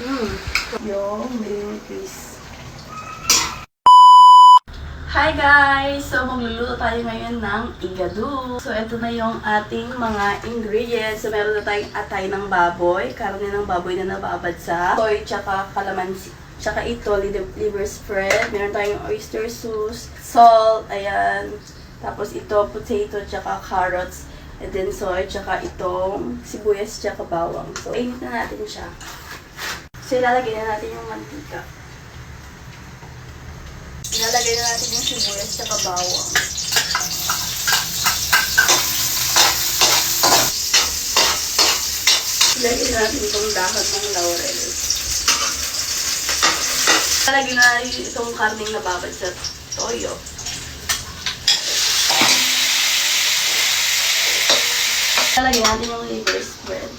Yung green peas. Hi guys! So, magluluto tayo ngayon ng igado. So, ito na yung ating mga ingredients. So, meron na tayong atay ng baboy, karne ng baboy na nababad sa soy, tsaka kalamansi. Tsaka ito, liver spread. Meron tayong oyster sauce, salt, ayan. Tapos ito, potato, tsaka carrots. And then soy, tsaka itong sibuyas, tsaka bawang. So, init na natin siya. So, ilalagay na natin yung mantika. Ilalagay na natin yung sibuyas tsaka bawang. Ilalagay na natin itong dahon ng laurel. Ilalagay na natin itong karneng nababad sa toyo. Ilalagay natin yung liver spread.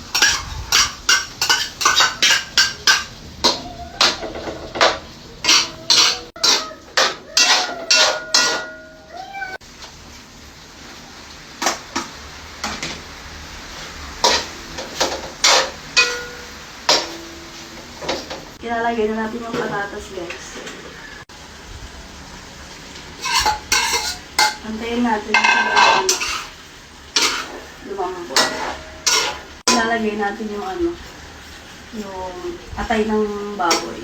Ilalagay na natin yung patatas, guys. Antayin natin yung lumambot. Ilalagay natin yung yung atay ng baboy.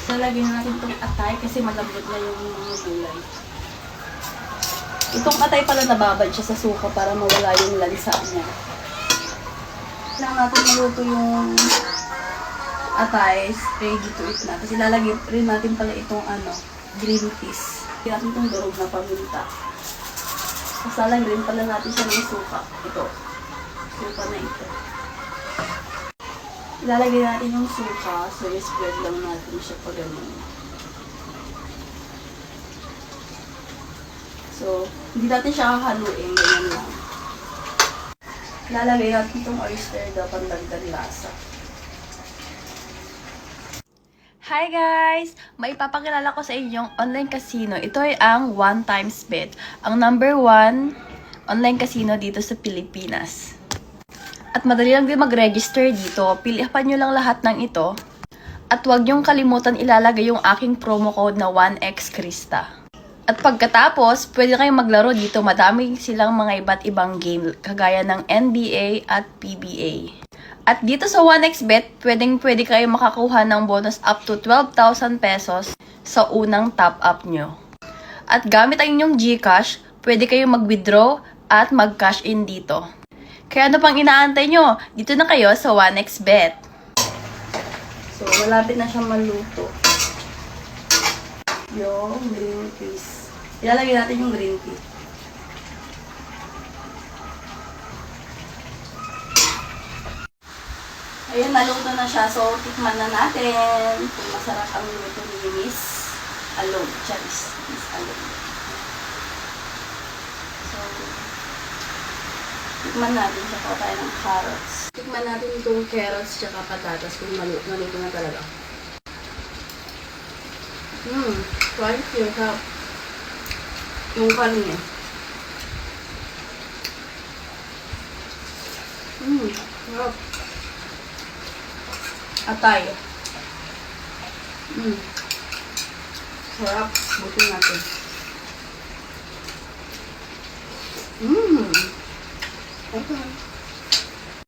Ilalagay na natin itong atay kasi malambot na yung mga gulay. Itong atay pala nababad siya sa suka para mawala yung lansa niya. Lang natin maluto yung atay, ready to eat na. Tapos ilalagay rin natin pala itong green peas. Ilalagay natin itong durog na paminta. Tapos lalagay rin pala natin siya ng suka. Ito. Suka na ito. Ilalagay natin yung suka. So, i-spread lang natin siya pa ganun. So, hindi natin siya hahaluin. Ganyan lang. Ilalagay natin itong oyster daw pandagdag lasa. Hi guys! Maipapakilala ko sa inyong online casino. Ito ay ang One Times Bet. Ang number 1 online casino dito sa Pilipinas. At madali lang din mag-register dito. Pilihan nyo lang lahat ng ito. At huwag nyong kalimutan ilalagay yung aking promo code na 1xkrista. At pagkatapos, pwede kayong maglaro dito. Madami silang mga iba't ibang game, kagaya ng NBA at PBA. At dito sa 1xBet, pwede kayong makakuha ng bonus up to 12,000 pesos sa unang top-up nyo. At gamit ang inyong GCash, pwede kayong mag-withdraw at mag-cash in dito. Kaya ano pang inaantay nyo? Dito na kayo sa 1xBet. So, malapit na siyang maluto. Yung green peas. Ilalagay natin yung green tea. Ayan, naluto na siya. So, tikman na natin kung masarap ang luto ni Miss Alog. Charis. Miss Alog. So, tikman natin siya pa tayo ng carrots. Tikman natin itong carrots tsaka patatas kung naluto na talaga. Quite yung yung karne. Sarap. Atay. Sarap. Buti natin. Okay.